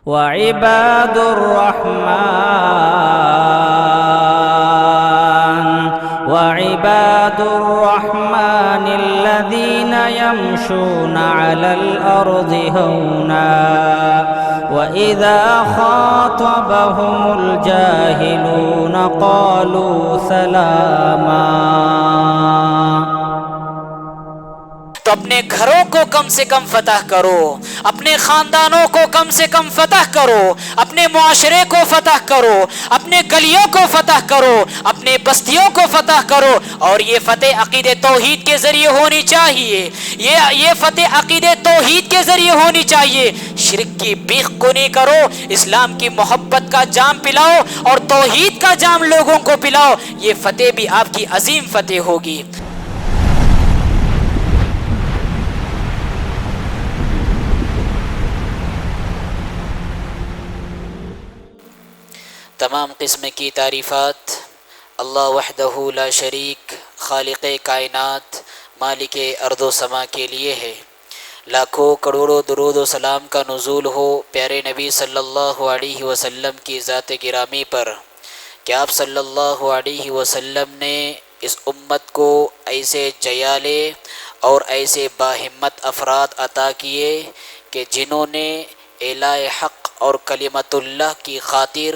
وعباد الرحمن الذين يمشون على الأرض هونا وإذا خاطبهم الجاهلون قالوا سلاما۔ تو اپنے گھروں کو کم سے کم فتح کرو، اپنے خاندانوں کو کم سے کم فتح کرو، اپنے معاشرے کو فتح کرو، اپنے گلیوں کو فتح کرو، اپنے بستیوں کو فتح کرو، اور یہ فتح عقید توحید کے ذریعے ہونی چاہیے، یہ فتح عقید توحید کے ذریعے ہونی چاہیے۔ شرک کی بیخ کو نہیں کرو، اسلام کی محبت کا جام پلاؤ اور توحید کا جام لوگوں کو پلاؤ، یہ فتح بھی آپ کی عظیم فتح ہوگی۔ تمام قسم کی تعریفات اللہ وحدہ لا شریک خالق کائنات مالک ارض و سما کے لیے ہے۔ لاکھوں کروڑوں درود و سلام کا نزول ہو پیارے نبی صلی اللہ علیہ وسلم کی ذات گرامی پر کہ آپ صلی اللہ علیہ وسلم نے اس امت کو ایسے جیالے اور ایسے باہمت افراد عطا کیے کہ جنہوں نے اعلاء حق اور کلمت اللہ کی خاطر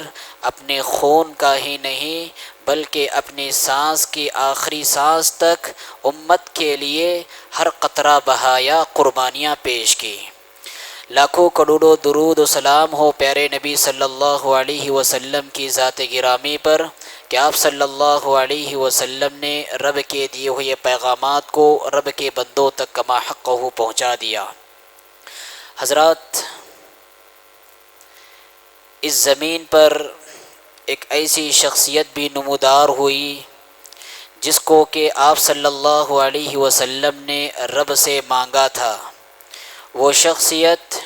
اپنے خون کا ہی نہیں بلکہ اپنی سانس کی آخری سانس تک امت کے لیے ہر قطرہ بہایا قربانیاں پیش کی۔ لاکھوں کروڑوں درود و سلام ہو پیارے نبی صلی اللہ علیہ وسلم کی ذات گرامی پر کہ آپ صلی اللہ علیہ وسلم نے رب کے دیے ہوئے پیغامات کو رب کے بندوں تک کما حقہ پہنچا دیا۔ حضرات، اس زمین پر ایک ایسی شخصیت بھی نمودار ہوئی جس کو کہ آپ صلی اللہ علیہ وسلم نے رب سے مانگا تھا۔ وہ شخصیت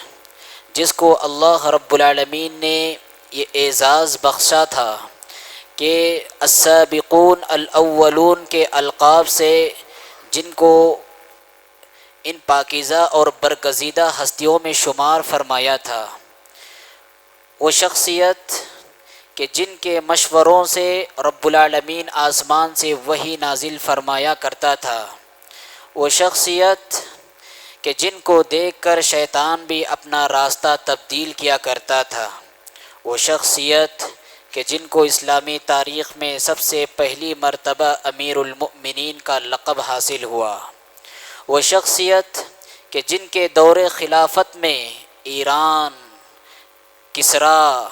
جس کو اللہ رب العالمین نے یہ اعزاز بخشا تھا کہ السابقون الاولون کے القاب سے جن کو ان پاکیزہ اور برگزیدہ ہستیوں میں شمار فرمایا تھا، وہ شخصیت کہ جن کے مشوروں سے رب العالمین آسمان سے وحی نازل فرمایا کرتا تھا، وہ شخصیت کہ جن کو دیکھ کر شیطان بھی اپنا راستہ تبدیل کیا کرتا تھا، وہ شخصیت کہ جن کو اسلامی تاریخ میں سب سے پہلی مرتبہ امیر المؤمنین کا لقب حاصل ہوا، وہ شخصیت کہ جن کے دور خلافت میں ایران، کسریٰ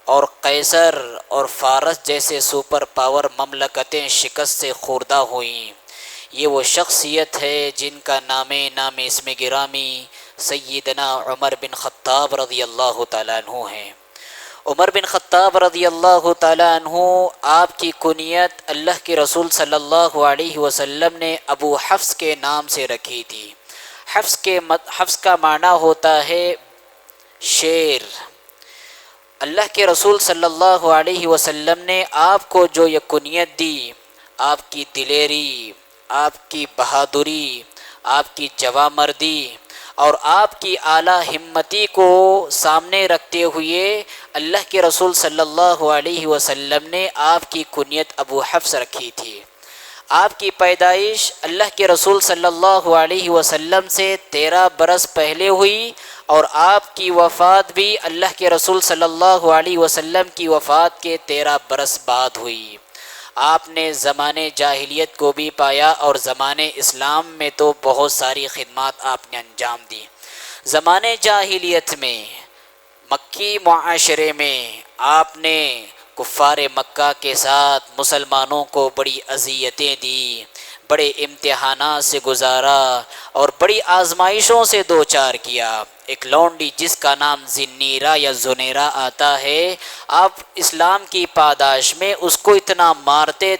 اور قیصر اور فارس جیسے سپر پاور مملکتیں شکست سے خوردہ ہوئیں، یہ وہ شخصیت ہے جن کا نام اسم گرامی سیدنا عمر بن خطاب رضی اللہ تعالیٰ عنہ ہیں۔ عمر بن خطاب رضی اللہ تعالیٰ عنہ، آپ کی کنیت اللہ کے رسول صلی اللہ علیہ وسلم نے ابو حفص کے نام سے رکھی تھی۔ حفص کا معنی ہوتا ہے شیر۔ اللہ کے رسول صلی اللہ علیہ وسلم نے آپ کو جو یہ کنیت دی، آپ کی دلیری، آپ کی بہادری، آپ کی جوامردی اور آپ کی اعلیٰ ہمتی کو سامنے رکھتے ہوئے اللہ کے رسول صلی اللہ علیہ وسلم نے آپ کی کنیت ابو حفص رکھی تھی۔ آپ کی پیدائش اللہ کے رسول صلی اللہ علیہ وسلم سے 13 برس پہلے ہوئی اور آپ کی وفات بھی اللہ کے رسول صلی اللہ علیہ وسلم کی وفات کے 13 برس بعد ہوئی۔ آپ نے زمانے جاہلیت کو بھی پایا اور زمانے اسلام میں تو بہت ساری خدمات آپ نے انجام دی۔ زمانے جاہلیت میں مکی معاشرے میں آپ نے کفار مکہ کے ساتھ مسلمانوں کو بڑی اذیتیں دی، بڑے امتحانات سے گزارا اور بڑی آزمائشوں سے دوچار کیا۔ ایک لونڈی جس کا نام زنیرہ یا زنیرہ آتا ہے، آپ اسلام کی پاداش میں اس کو اتنا مارتے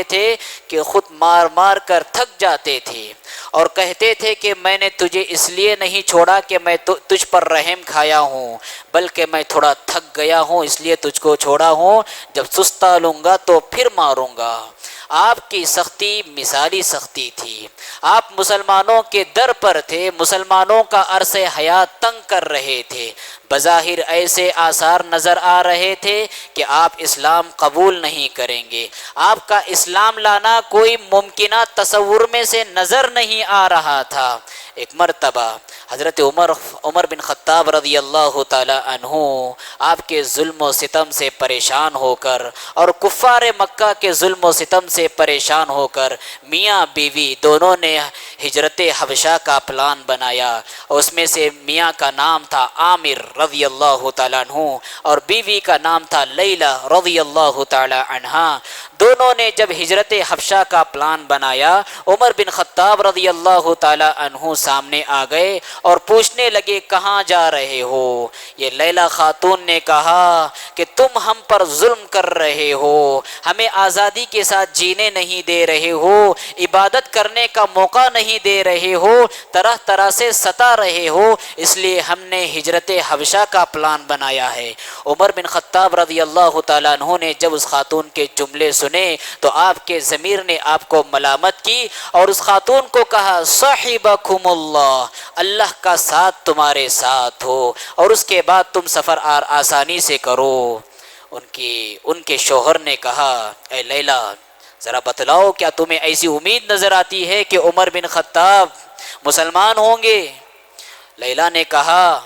تھے کہ خود مار مار کر تھک جاتے تھے اور کہتے تھے کہ میں نے تجھے اس لیے نہیں چھوڑا کہ میں تجھ پر رحم کھایا ہوں، بلکہ میں تھوڑا تھک گیا ہوں اس لیے تجھ کو چھوڑا ہوں، جب سستا لوں گا تو پھر ماروں گا۔ آپ کی سختی مثالی سختی تھی، آپ مسلمانوں کے در پر تھے، مسلمانوں کا عرص حیات تنگ کر رہے تھے، بظاہر ایسے آثار نظر آ رہے تھے کہ آپ اسلام قبول نہیں کریں گے، آپ کا اسلام لانا کوئی ممکنہ تصور میں سے نظر نہیں آ رہا تھا۔ ایک مرتبہ حضرت عمر بن خطاب رضی اللہ تعالی عنہ آپ کے ظلم و ستم سے پریشان ہو کر اور کفار مکہ کے ظلم و ستم سے پریشان ہو کر میاں بیوی دونوں نے ہجرت حبشہ کا پلان بنایا، اس میں سے میاں کا نام تھا عامر رضی اللہ تعالیٰ عنہ اور بیوی کا نام تھا لیلہ رضی اللہ تعالیٰ عنہا۔ دونوں نے جب ہجرت حبشہ کا پلان بنایا، عمر بن خطاب رضی اللہ تعالیٰ عنہ سامنے آ گئے اور پوچھنے لگے کہاں جا رہے ہو؟ یہ لیلہ خاتون نے کہا کہ تم ہم پر ظلم کر رہے ہو، ہمیں آزادی کے ساتھ جینے نہیں دے رہے ہو، عبادت کرنے کا موقع نہیں دے رہے ہو، طرح طرح سے ستا رہے ہو، اس لیے ہم نے ہجرت حبشہ کا پلان بنایا ہے۔ عمر بن خطاب رضی اللہ تعالیٰ عنہ نے جب اس خاتون کے جملے سنے تو آپ کے ضمیر نے آپ کو ملامت کی اور اس خاتون کو کہا صاحبکم اللہ، اللہ کا ساتھ تمہارے ساتھ ہو، اور اس کے بعد تم سفر آسانی سے کرو۔ ان کے شوہر نے کہا اے لیلہ ذرا بتلاؤ، کیا تمہیں ایسی امید نظر آتی ہے کہ عمر بن خطاب مسلمان ہوں گے؟ لیلہ نے کہا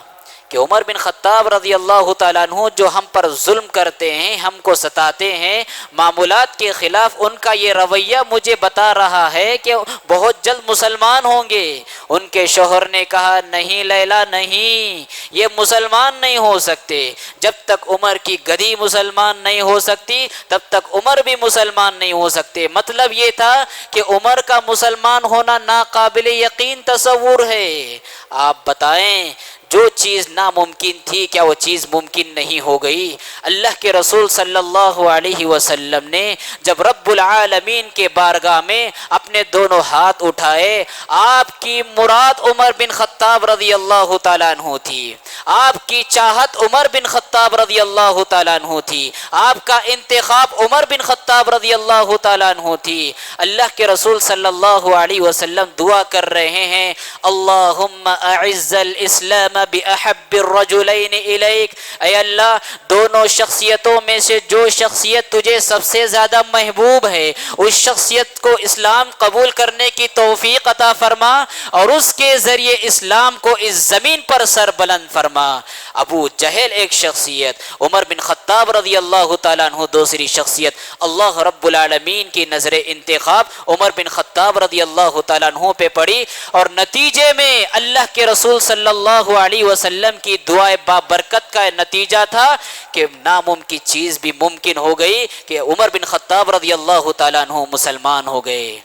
کہ عمر بن خطاب رضی اللہ تعالیٰ عنہ جو ہم پر ظلم کرتے ہیں، ہم کو ستاتے ہیں، معمولات کے خلاف ان کا یہ رویہ مجھے بتا رہا ہے کہ بہت جلد مسلمان ہوں گے۔ ان کے شوہر نے کہا نہیں لیلہ نہیں، یہ مسلمان نہیں ہو سکتے، جب تک عمر کی گدی مسلمان نہیں ہو سکتی تب تک عمر بھی مسلمان نہیں ہو سکتے۔ مطلب یہ تھا کہ عمر کا مسلمان ہونا ناقابل یقین تصور ہے۔ آپ بتائیں جو چیز ناممکن تھی کیا وہ چیز ممکن نہیں ہو گئی؟ اللہ کے رسول صلی اللہ علیہ وسلم نے جب رب العالمین کے بارگاہ میں اپنے دونوں ہاتھ اٹھائے، آپ کی مراد عمر بن خطاب رضی اللہ تعالیٰ عنہ تھی، آپ کی چاہت عمر بن خطاب رضی اللہ تعالیٰ عنہ تھی، آپ کا انتخاب عمر بن خطاب رضی اللہ تعالیٰ عنہ تھی۔ اللہ کے رسول صلی اللہ علیہ وسلم دعا کر رہے ہیں اللہم اعز الاسلام بأحب الرجلین الیک، اے اللہ دونوں شخصیتوں میں سے جو شخصیت تجھے سب سے زیادہ محبوب ہے اس شخصیت کو اسلام قبول کرنے کی توفیق عطا فرما اور اس کے ذریعے اسلام کو اس زمین پر سر بلند فرما۔ ابو جہل ایک شخصیت، عمر بن خطاب رضی اللہ تعالیٰ عنہ دوسری شخصیت۔ اللہ رب العالمین کی نظر انتخاب عمر بن خطاب رضی اللہ تعالیٰ عنہ پہ پڑی اور نتیجے میں اللہ کے رسول صلی اللہ علیہ وسلم کی دعائے بابرکت کا نتیجہ تھا کہ ناممکن چیز بھی ممکن ہو گئی کہ عمر بن خطاب رضی اللہ تعالیٰ عنہ مسلمان ہو گئے۔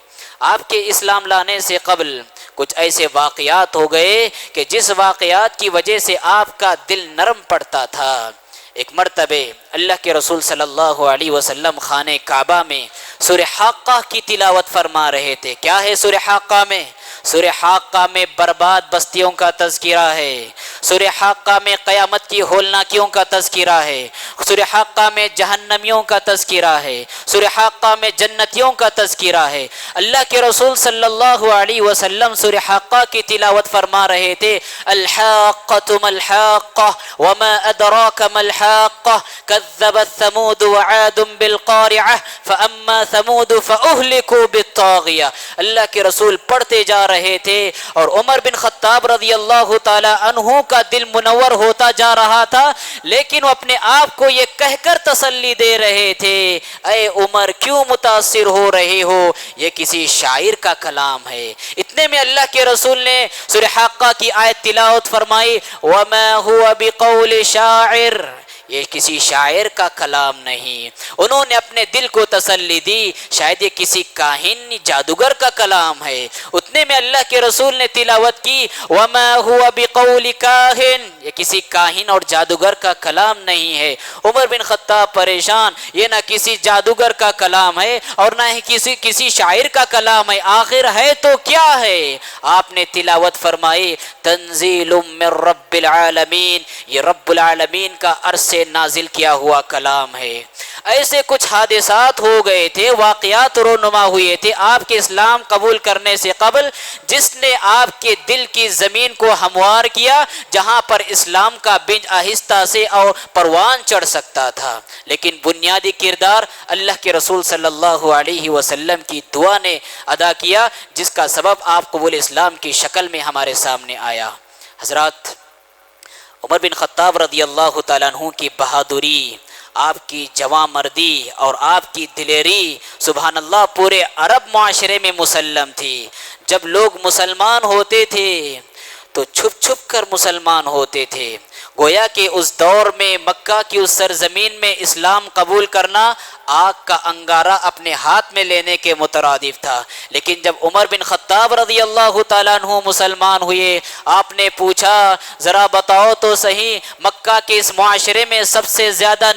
آپ کے اسلام لانے سے قبل کچھ ایسے واقعات ہو گئے کہ جس واقعات کی وجہ سے آپ کا دل نرم پڑتا تھا۔ ایک مرتبہ اللہ کے رسول صلی اللہ علیہ وسلم خانہ کعبہ میں سورہ حاقہ کی تلاوت فرما رہے تھے۔ کیا ہے سورہ حاقہ میں؟ سورہ حاقہ میں برباد بستیوں کا تذکرہ ہے، سورہ حاقہ میں قیامت کی ہولناکیوں کا تذکرہ ہے، سورہ حاقہ میں جہنمیوں کا تذکرہ ہے، سورہ حاقہ میں جنتیوں کا تذکرہ ہے۔ اللہ کے رسول صلی اللہ علیہ وسلم سورہ حاقہ کی تلاوت فرما رہے تھے الحاقۃ ما الحاقۃ وما ادراک ما الحاقۃ کذبت ثمود وعاد بالقارعۃ فاما ثمود فاہلکوا بالطاغیہ۔ اللہ کے رسول پڑھتے جا رہے تھے اور عمر بن خطاب رضی اللہ تعالی عنہ کا دل منور ہوتا جا رہا تھا، لیکن وہ اپنے آپ کو یہ کہہ کر تسلی دے رہے تھے اے عمر کیوں متاثر ہو رہے ہو، یہ کسی شاعر کا کلام ہے۔ اتنے میں اللہ کے رسول نے سورہ حاقہ کی آیت تلاوت فرمائی وما هو بقول شاعر، یہ کسی شاعر کا کلام نہیں۔ انہوں نے اپنے دل کو تسلی دی شاید یہ کسی کاہن جادوگر کا کلام ہے۔ اتنے میں اللہ کے رسول نے تلاوت کی وما هو بقول کاہن، یہ کسی کاہن اور جادوگر کا کلام نہیں ہے۔ عمر بن خطاب پریشان، یہ نہ کسی جادوگر کا کلام ہے اور نہ ہی کسی شاعر کا کلام ہے، آخر ہے تو کیا ہے؟ آپ نے تلاوت فرمائی تنزیل من رب العالمین، یہ رب العالمین کا عرش سے نازل کیا ہوا کلام ہے۔ ایسے کچھ حادثات ہو گئے تھے، واقعات رونما ہوئے تھے آپ کے اسلام قبول کرنے سے قبل، جس نے آپ کے دل کی زمین کو ہموار کیا، جہاں پر اسلام کا بنج آہستہ سے اور پروان چڑھ سکتا تھا، لیکن بنیادی کردار اللہ کے رسول صلی اللہ علیہ وسلم کی دعا نے ادا کیا، جس کا سبب آپ قبول اسلام کی شکل میں ہمارے سامنے آیا۔ حضرات، عمر بن خطاب رضی اللہ تعالیٰ عنہ کی بہادری، آپ کی جواں مردی اور آپ کی دلیری سبحان اللہ پورے عرب معاشرے میں مسلم تھی۔ جب لوگ مسلمان ہوتے تھے تو چھپ چھپ کر مسلمان ہوتے تھے، گویا کہ اس دور میں مکہ کی اس سرزمین میں اسلام قبول کرنا آگ کا انگارہ اپنے ہاتھ میں لینے کے مترادف تھا۔ لیکن جب عمر بن خطاب رضی اللہ تعالیٰ عنہ مسلمان ہوئے، آپ نے پوچھا ذرا بتاؤ تو صحیح، مکہ کے اس معاشرے میں سب سے زیادہ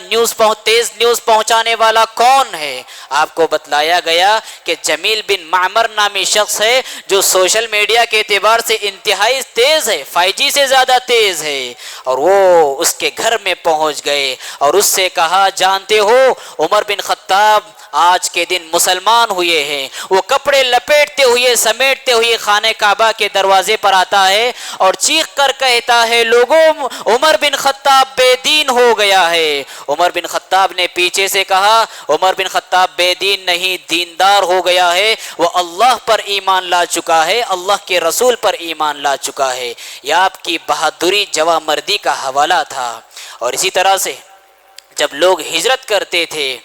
تیز نیوز پہنچانے والا کون ہے؟ آپ کو بتلایا گیا کہ جمیل بن معمر نامی شخص ہے، جو سوشل میڈیا کے اعتبار سے انتہائی تیز ہے، 5G سے زیادہ تیز ہے، اور وہ اس کے گھر میں پہنچ گئے اور اس سے کہا جانتے ہو عمر بن خطاب آج کے دن مسلمان ہوئے ہیں۔ وہ کپڑے لپیٹتے ہوئے سمیٹتے ہوئے خانہ کعبہ کے دروازے پر آتا ہے اور چیخ کر کہتا ہے لوگوں عمر بن خطاب بے دین ہو گیا ہے۔ عمر بن خطاب نے پیچھے سے کہا عمر بن خطاب بے دین نہیں، دیندار ہو گیا ہے، وہ اللہ پر ایمان لا چکا ہے، اللہ کے رسول پر ایمان لا چکا ہے۔ یہ آپ کی بہادری جواں مردی کا حوالہ تھا۔ اور اسی طرح سے جب لوگ ہجرت کرتے تھے،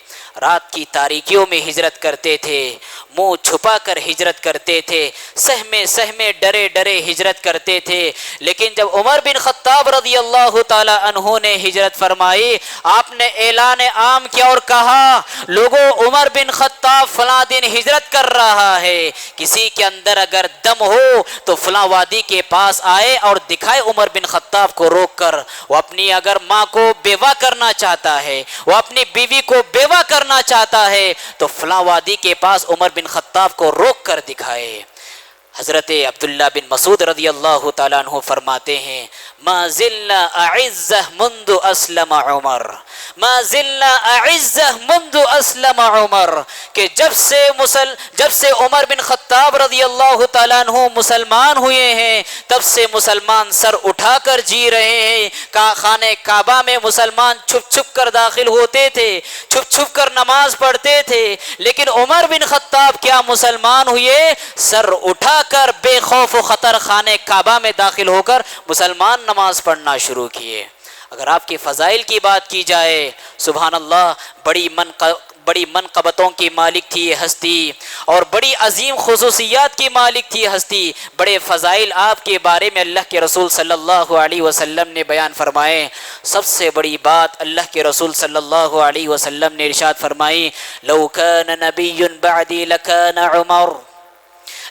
رات کی تاریکیوں میں ہجرت کرتے تھے، منہ چھپا کر ہجرت کرتے تھے، سہمے سہمے ڈرے ڈرے ہجرت کرتے تھے، لیکن جب عمر بن خطاب رضی اللہ تعالی عنہ نے ہجرت فرمائی، آپ نے اعلان عام کیا اور کہا لوگوں عمر بن خطاب فلاں دن ہجرت کر رہا ہے، کسی کے اندر اگر دم ہو تو فلاں وادی کے پاس آئے اور دکھائے عمر بن خطاب کو روک کر۔ وہ اپنی اگر ماں کو بیوہ کرنا چاہتا ہے، وہ اپنی بیوی کو بیوہ کرنا چاہتا ہے تو فلاں وادی کے پاس عمر بن خطاب کو روک کر دکھائے۔ حضرت عبداللہ بن مسعود رضی اللہ تعالیٰ عنہ فرماتے ہیں ما زلنا اعزہ منذ اسلم عمر، ما زلنا اعزہ منذ اسلم عمر، کہ جب سے عمر بن خطاب رضی اللہ تعالیٰ عنہ مسلمان ہوئے ہیں تب سے مسلمان سر اٹھا کر جی رہے ہیں۔ خانہ کعبہ میں مسلمان چھپ چھپ کر داخل ہوتے تھے، چھپ چھپ کر نماز پڑھتے تھے، لیکن عمر بن خطاب کیا مسلمان ہوئے؟ سر اٹھا کر بے خوف و خطر خانہ کعبہ میں داخل ہو کر مسلمان نماز پڑھنا شروع کیے۔ اگر آپ کی فضائل کی بات کی جائے سبحان اللہ، بڑی منقبتوں کی مالک تھی یہ ہستی اور بڑی عظیم خصوصیات کی مالک تھی یہ ہستی، بڑے فضائل آپ کے بارے میں اللہ کے رسول صلی اللہ علیہ وسلم نے بیان فرمائے۔ سب سے بڑی بات اللہ کے رسول صلی اللہ علیہ وسلم نے ارشاد فرمائی لو کان نبی بعدی لکان عمر،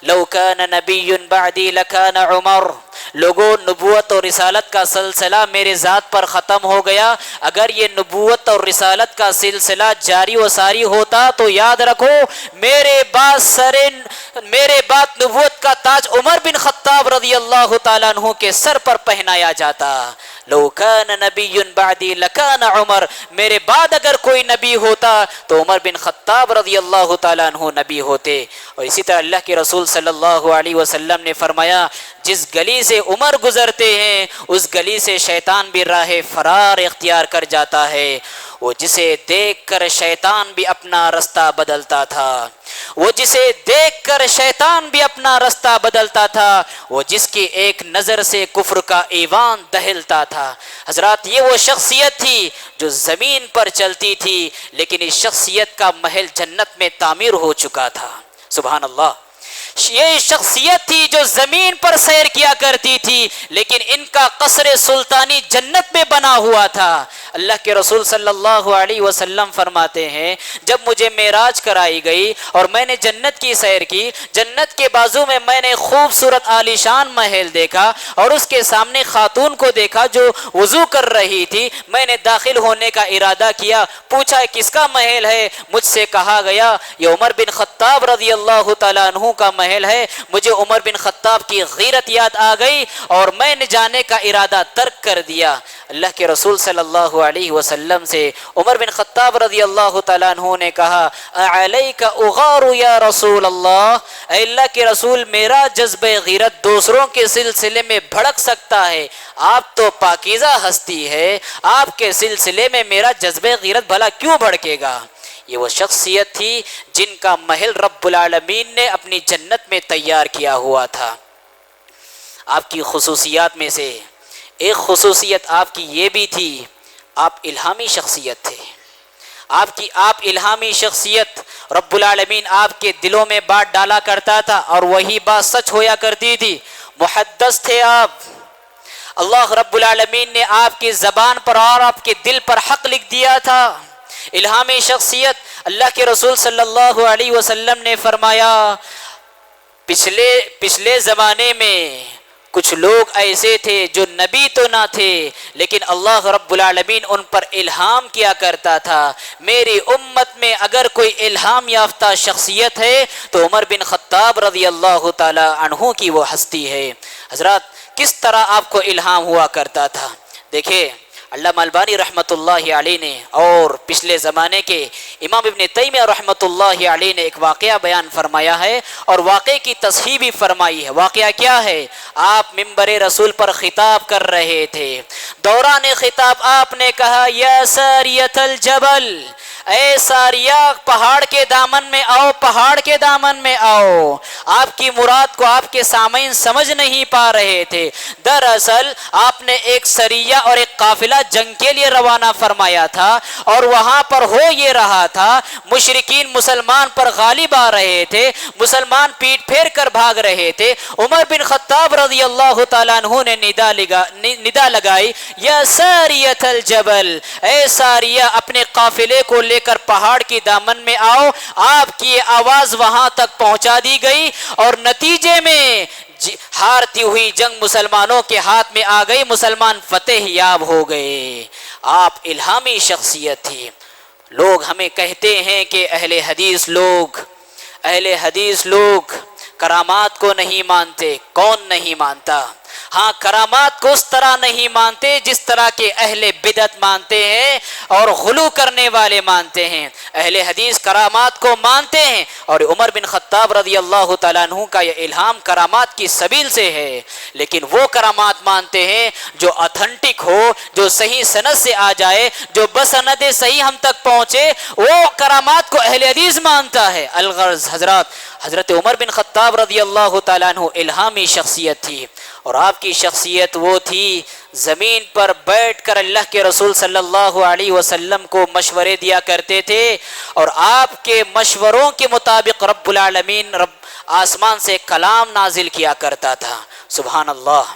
لو کان نبی بعدی لکان عمر، لوگوں نبوت اور رسالت کا سلسلہ میرے ذات پر ختم ہو گیا، اگر یہ نبوت اور رسالت کا سلسلہ جاری و ساری ہوتا تو یاد رکھو میرے بعد نبوت کا تاج عمر بن خطاب رضی اللہ تعالیٰ عنہ کے سر پر پہنایا جاتا۔ لو کان نبی بعدی لکان عمر، میرے بعد اگر کوئی نبی ہوتا تو عمر بن خطاب رضی اللہ تعالیٰ عنہ نبی ہوتے۔ اور اسی طرح اللہ کے رسول صلی اللہ علیہ وسلم نے فرمایا جس گلی سے عمر گزرتے ہیں اس گلی سے شیطان بھی راہ فرار اختیار کر جاتا ہے۔ وہ جسے دیکھ کر شیطان بھی اپنا رستہ بدلتا تھا، وہ جسے دیکھ کر شیطان بھی اپنا رستہ بدلتا تھا، وہ جس کی ایک نظر سے کفر کا ایوان دہلتا تھا۔ حضرات یہ وہ شخصیت تھی جو زمین پر چلتی تھی لیکن اس شخصیت کا محل جنت میں تعمیر ہو چکا تھا۔ سبحان اللہ، یہ شخصیت تھی جو زمین پر سیر کیا کرتی تھی لیکن ان کا قصر سلطانی جنت میں بنا ہوا تھا۔ اللہ کے رسول صلی اللہ علیہ وسلم فرماتے ہیں جب مجھے معراج کرائی گئی اور میں نے جنت کی سیر کی، جنت کے بازو میں میں نے خوبصورت عالیشان محل دیکھا اور اس کے سامنے خاتون کو دیکھا جو وضو کر رہی تھی۔ میں نے داخل ہونے کا ارادہ کیا، پوچھا کس کا محل ہے؟ مجھ سے کہا گیا یہ عمر بن خطاب رضی اللہ تعالیٰ عنہ کا محل ہے۔ مجھے عمر بن خطاب کی غیرت یاد آ گئی اور میں نے جانے کا ارادہ ترک کر دیا۔ اللہ کے کے رسول صلی اللہ علیہ وسلم سے عمر بن خطاب رضی اللہ تعالیٰ عنہ نے کہا اعلیک اغار یا رسول اللہ، اے اللہ کے رسول میرا جذبہ غیرت دوسروں کے سلسلے میں بھڑک سکتا ہے، آپ تو پاکیزہ ہستی ہے، آپ کے سلسلے میں میرا جذبہ غیرت بھلا کیوں بھڑکے گا؟ یہ وہ شخصیت تھی جن کا محل رب العالمین نے اپنی جنت میں تیار کیا ہوا تھا۔ آپ کی خصوصیات میں سے ایک خصوصیت آپ کی یہ بھی تھی، آپ الہامی شخصیت تھے۔ آپ الہامی شخصیت رب العالمین آپ کے دلوں میں بات ڈالا کرتا تھا اور وہی بات سچ ہویا کرتی تھی۔ محدث تھے آپ، اللہ رب العالمین نے آپ کی زبان پر اور آپ کے دل پر حق لکھ دیا تھا۔ الہامی شخصیت، اللہ کے رسول صلی اللہ علیہ وسلم نے فرمایا پچھلے زمانے میں کچھ لوگ ایسے تھے جو نبی تو نہ تھے لیکن اللہ رب العالمین ان پر الہام کیا کرتا تھا۔ میری امت میں اگر کوئی الہام یافتہ شخصیت ہے تو عمر بن خطاب رضی اللہ تعالی عنہ کی وہ ہستی ہے۔ حضرات کس طرح آپ کو الہام ہوا کرتا تھا؟ دیکھیں علامہ البانی رحمۃ اللہ علیہ نے اور پچھلے زمانے کے امام ابن تیمیہ رحمۃ اللہ علیہ نے ایک واقعہ بیان فرمایا ہے اور واقعے کی تصحیح بھی فرمائی ہے۔ واقعہ کیا ہے؟ آپ منبر رسول پر خطاب کر رہے تھے، دوران خطاب آپ نے کہا یا ساریۃ الجبل، اے ساریہ پہاڑ کے دامن میں آؤ، پہاڑ کے دامن میں آؤ۔ آپ کی مراد کو آپ کے سامعین سمجھ نہیں پا رہے تھے۔ دراصل آپ نے ایک سریہ اور ایک قافلہ جنگ کے لیے روانہ فرمایا تھا اور وہاں پر ہو یہ رہا تھا مشرکین مسلمان پر غالب آ رہے تھے، مسلمان پیٹ پھیر کر بھاگ رہے تھے۔ عمر بن خطاب رضی اللہ تعالیٰ عنہ نے ندا لگائی یا ساریۃ الجبل، اے ساریہ اپنے قافلے کو لے کر پہاڑ کی دامن میں آؤ۔ آپ کی آواز وہاں تک پہنچا دی گئی اور نتیجے میں ہارتی ہوئی جنگ مسلمانوں کے ہاتھ میں آ گئی، مسلمان فتح یاب ہو گئے۔ آپ الہامی شخصیت تھی۔ لوگ ہمیں کہتے ہیں کہ اہل حدیث لوگ کرامات کو نہیں مانتے۔ کون نہیں مانتا؟ ہاں کرامات کو اس طرح نہیں مانتے جس طرح کے اہل بدعت مانتے ہیں اور غلو کرنے والے مانتے ہیں۔ اہل حدیث کرامات کو مانتے ہیں اور عمر بن خطاب رضی اللہ تعالیٰ عنہ کا یہ الہام کرامات کی سبیل سے ہے، لیکن وہ کرامات مانتے ہیں جو اتھنٹک ہو، جو صحیح سند سے آ جائے، جو بسند صحیح ہم تک پہنچے، وہ کرامات کو اہل حدیث مانتا ہے۔ الغرض حضرت عمر بن خطاب رضی اللہ تعالیٰ عنہ الہامی شخصیت تھی اور آپ کی شخصیت وہ تھی زمین پر بیٹھ کر اللہ کے رسول صلی اللہ علیہ وسلم کو مشورے دیا کرتے تھے اور آپ کے مشوروں کے مطابق رب العالمین آسمان سے کلام نازل کیا کرتا تھا۔ سبحان اللہ،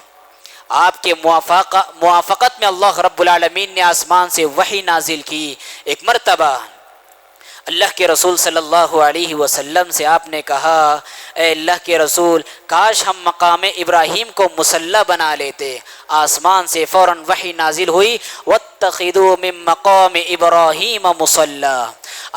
آپ کے موافقت میں اللہ رب العالمین نے آسمان سے وحی نازل کی۔ ایک مرتبہ اللہ کے رسول صلی اللہ علیہ وسلم سے آپ نے کہا اے اللہ کے رسول کاش ہم مقام ابراہیم کو مصلی بنا لیتے۔ آسمان سے فوراً وحی نازل ہوئی واتخذوا من مقام ابراہیم مصلی۔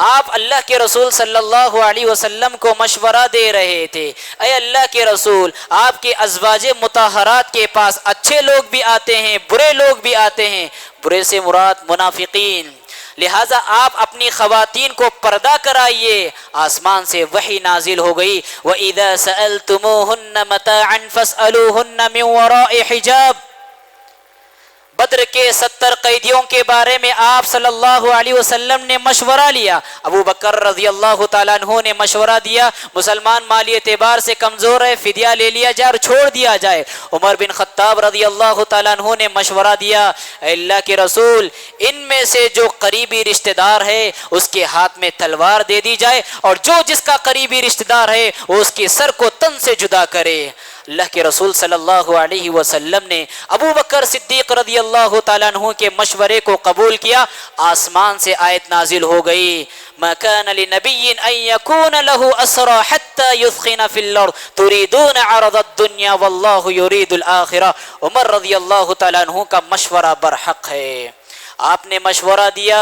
آپ اللہ کے رسول صلی اللہ علیہ وسلم کو مشورہ دے رہے تھے، اے اللہ کے رسول آپ کے ازواج مطہرات کے پاس اچھے لوگ بھی آتے ہیں، برے لوگ بھی آتے ہیں، برے سے مراد منافقین، لہٰذا آپ اپنی خواتین کو پردہ کرائیے۔ آسمان سے وحی نازل ہو گئی وَإِذَا سَأَلْتُمُوهُنَّ مَتَاعًا فَاسْأَلُوهُنَّ مِنْ وَرَاءِ حِجَابٍ۔ بدر کے 70 قیدیوں کے بارے میں آپ صلی اللہ علیہ وسلم نے مشورہ لیا۔ ابو بکر رضی اللہ تعالیٰ عنہ نے مشورہ دیا مسلمان مالی اعتبار سے کمزور ہے، فدیہ لے لیا جائے اور چھوڑ دیا جائے۔ عمر بن خطاب رضی اللہ تعالیٰ عنہ نے مشورہ دیا اے اللہ کے رسول ان میں سے جو قریبی رشتہ دار ہے اس کے ہاتھ میں تلوار دے دی جائے اور جو جس کا قریبی رشتہ دار ہے وہ اس کے سر کو تن سے جدا کرے۔ اللہ کے رسول صلی اللہ علیہ وسلم نے ابو بکر صدیق رضی اللہ تعالیٰ عنہ کے مشورے کو قبول کیا۔ آسمان سے آیت نازل ہو گئی ما كان لنبي ان يكون له اسرى حتى يثخن في الارض تريدون عرض الدنيا والله يريد الاخره۔ عمر رضی اللہ تعالیٰ عنہ کا مشورہ برحق ہے۔ آپ نے مشورہ دیا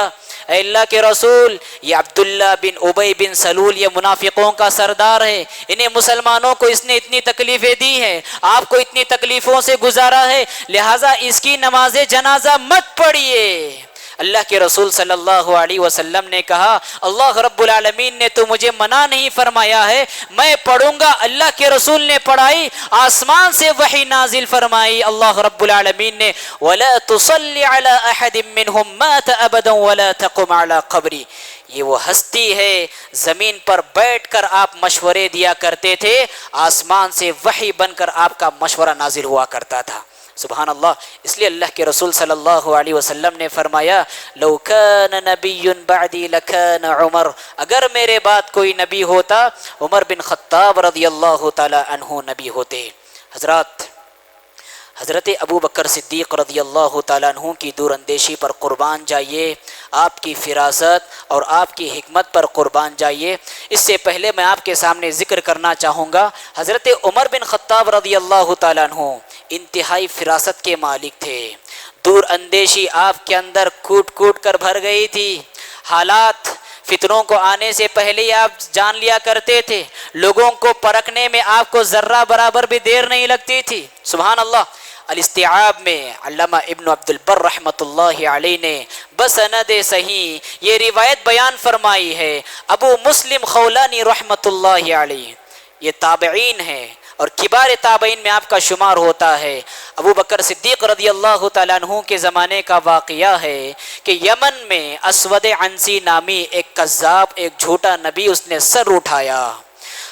اے اللہ کے رسول یہ عبداللہ بن ابی بن سلول یہ منافقوں کا سردار ہے، انہیں مسلمانوں کو اس نے اتنی تکلیفیں دی ہیں، آپ کو اتنی تکلیفوں سے گزارا ہے، لہٰذا اس کی نماز جنازہ مت پڑھیے۔ اللہ کے رسول صلی اللہ علیہ وسلم نے کہا اللہ رب العالمین نے تو مجھے منع نہیں فرمایا ہے، میں پڑھوں گا۔ اللہ کے رسول نے پڑھائی، آسمان سے وحی نازل فرمائی، اللہ رب العالمین نے وَلَا تُصَلِّ عَلَىٰ أَحَدٍ مِّنْهُمْ مَاتَ أَبَدًا وَلَا تَقُمْ عَلَىٰ قَبْرِهِ۔ یہ وہ ہستی ہے زمین پر بیٹھ کر آپ مشورے دیا کرتے تھے، آسمان سے وحی بن کر آپ کا مشورہ نازل ہوا کرتا تھا۔ سبحان اللہ۔ اس لیے اللہ کے رسول صلی اللہ علیہ وسلم نے فرمایا لو کان نبی بعدی لکان عمر، اگر میرے بعد کوئی نبی ہوتا عمر بن خطاب رضی اللہ تعالی عنہ نبی ہوتے۔ حضرت ابو بکر صدیق رضی اللہ تعالیٰ عنہ کی دور اندیشی پر قربان جائیے، آپ کی فراست اور آپ کی حکمت پر قربان جائیے۔ اس سے پہلے میں آپ کے سامنے ذکر کرنا چاہوں گا، حضرت عمر بن خطاب رضی اللہ تعالیٰ عنہ انتہائی فراست کے مالک تھے، دور اندیشی آپ کے اندر کوٹ کوٹ کر بھر گئی تھی، حالات فتنوں کو آنے سے پہلے ہی آپ جان لیا کرتے تھے، لوگوں کو پرکھنے میں آپ کو ذرہ برابر بھی دیر نہیں لگتی تھی۔ سبحان اللہ۔ الاستیعاب میں علامہ ابن عبد البر رحمۃ اللہ علیہ نے بسند صحیح یہ روایت بیان فرمائی ہے، ابو مسلم خولانی رحمۃ اللہ علیہ یہ تابعین ہیں اور کبار تابعین میں آپ کا شمار ہوتا ہے۔ ابو بکر صدیق رضی اللہ تعالیٰ عنہ کے زمانے کا واقعہ ہے کہ یمن میں اسود عنسی نامی ایک کذاب، ایک جھوٹا نبی، اس نے سر اٹھایا۔